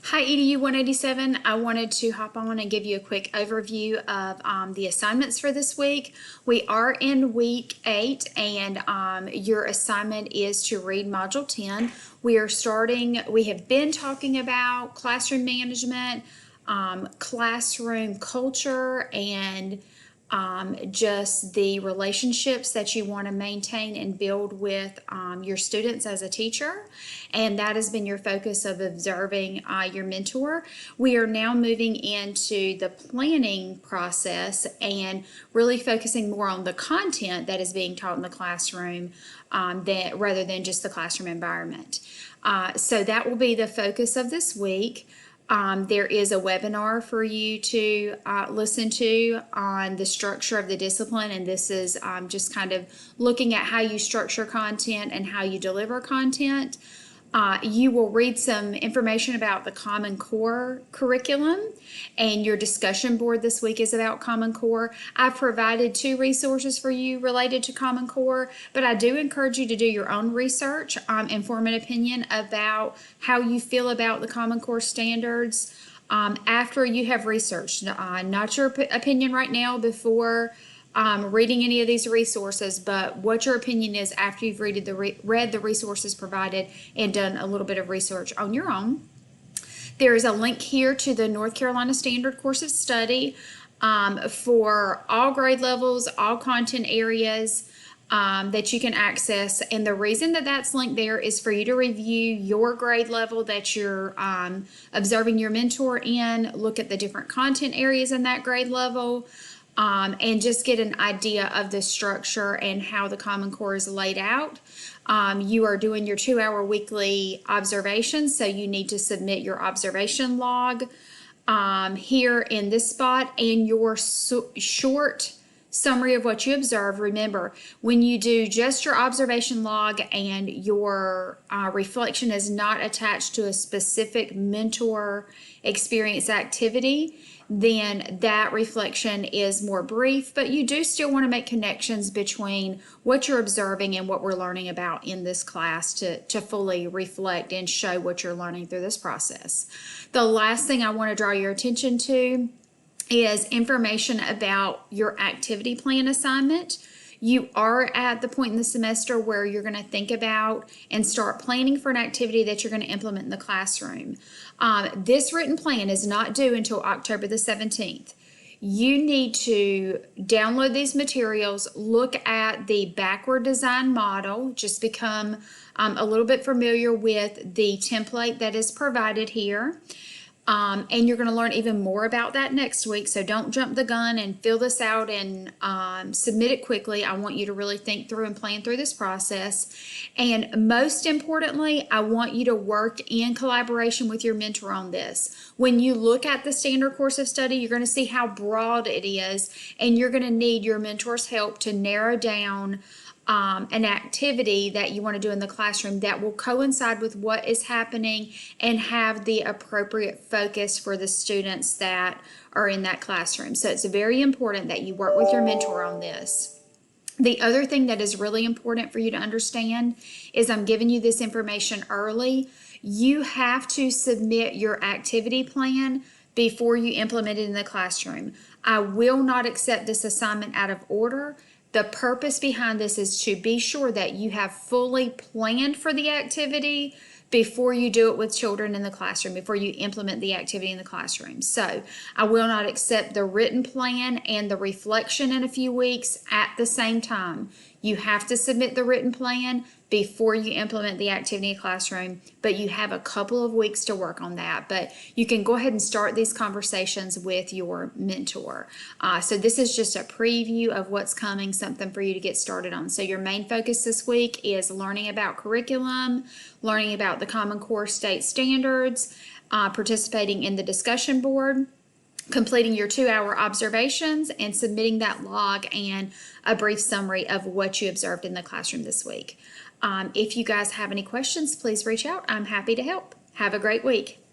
Hi EDU 187. I wanted to hop on and give you a quick overview of the assignments for this week. We are in week 8 and your assignment is to read module 10. We have been talking about classroom management, classroom culture, and just the relationships that you want to maintain and build with your students as a teacher, and that has been your focus of observing your mentor. We are now moving into the planning process and really focusing more on the content that is being taught in the classroom rather than just the classroom environment. So that will be the focus of this week. There is a webinar for you to listen to on the structure of the discipline, and this is just kind of looking at how you structure content and how you deliver content. You will read some information about the Common Core curriculum, and your discussion board this week is about Common Core. I've provided 2 resources for you related to Common Core, but I do encourage you to do your own research and form an opinion about how you feel about the Common Core standards after you have researched. Not your opinion right now before reading any of these resources, but what your opinion is after you've read the resources provided and done a little bit of research on your own. There is a link here to the North Carolina Standard Course of Study for all grade levels, all content areas that you can access, and the reason that that's linked there is for you to review your grade level that you're observing your mentor in, look at the different content areas in that grade level, and just get an idea of the structure and how the Common Core is laid out. You are doing your 2-hour weekly observations, so you need to submit your observation log here in this spot and your short summary of what you observe. Remember, when you do just your observation log and your reflection is not attached to a specific mentor experience activity, then that reflection is more brief, but you do still want to make connections between what you're observing and what we're learning about in this class to fully reflect and show what you're learning through this process. The last thing I want to draw your attention to is information about your activity plan assignment. You are at the point in the semester where you're going to think about and start planning for an activity that you're going to implement in the classroom. This written plan is not due until October the 17th. You need to download these materials, look at the backward design model, just become a little bit familiar with the template that is provided here. And you're going to learn even more about that next week, so don't jump the gun and fill this out and submit it quickly. I want you to really think through and plan through this process. And most importantly, I want you to work in collaboration with your mentor on this. When you look at the standard course of study, you're going to see how broad it is, and you're going to need your mentor's help to narrow down an activity that you want to do in the classroom that will coincide with what is happening and have the appropriate focus for the students that are in that classroom. So it's very important that you work with your mentor on this. The other thing that is really important for you to understand is I'm giving you this information early. You have to submit your activity plan before you implement it in the classroom. I will not accept this assignment out of order. The purpose behind this is to be sure that you have fully planned for the activity before you do it with children in the classroom, before you implement the activity in the classroom. So I will not accept the written plan and the reflection in a few weeks at the same time. You have to submit the written plan before you implement the activity in the classroom, but you have a couple of weeks to work on that. But you can go ahead and start these conversations with your mentor. So this is just a preview of what's coming, something for you to get started on. So your main focus this week is learning about curriculum, learning about the Common Core state standards, participating in the discussion board, completing your 2-hour observations, and submitting that log and a brief summary of what you observed in the classroom this week. If you guys have any questions, please reach out. I'm happy to help. Have a great week.